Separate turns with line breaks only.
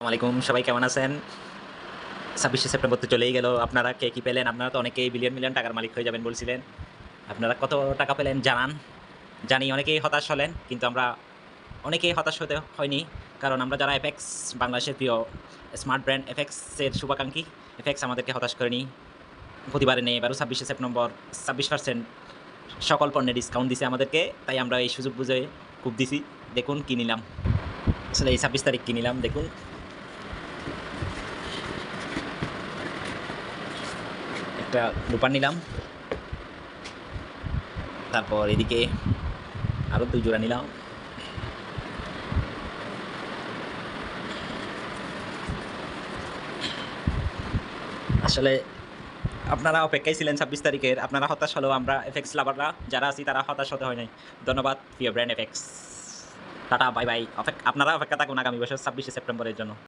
আলাইকুম, সবাই কেমন আছেন? ২৬শে সেপ্টেম্বর তো চলেই গেল। আপনারা কে কি পেলেন? আপনারা তো অনেকেই বিলিয়ন, মিলিয়ন টাকার মালিক হয়ে যাবেন বলছিলেন। আপনারা কত টাকা পেলেন জানান। জানি অনেকেই হতাশ হলেন। কিন্তু আমরা অনেকেই হতাশ হতে হয়নি। কারণ আমরা যারা এফএক্স বাংলাদেশের প্রিয় স্মার্ট ব্র্যান্ড এফএক্স এর শুভাকাঙ্ক্ষী, এফএক্স আমাদেরকে হতাশ করেনি। প্রতিবারে নেই, এবারও ২৬শে সেপ্টেম্বর ২৬% সকল পণ্যে ডিসকাউন্ট দিছে আমাদেরকে। তাই আমরা এই সুযোগ বুঝে খুব দিছি। দেখুন কি নিলাম। আসলে এই ২৬ তারিখ কি নিলাম দেখুন। একটা লোপার নিলাম। তারপর এদিকে আরও ২ জোড়া নিলাম। আসলে আপনারা অপেক্ষায় ছিলেন ২৬ তারিখের। আপনারা হতাশ হলেও আমরা এফএক্স লাভাররা যারা আছি তারা হতাশ হতে হয় নাই। ধন্যবাদ প্রিয় brand FX. Tata, bye, bye. আপনারা অপেক্ষা থাকুন আগামী বছর ২৬শে সেপ্টেম্বরের জন্য।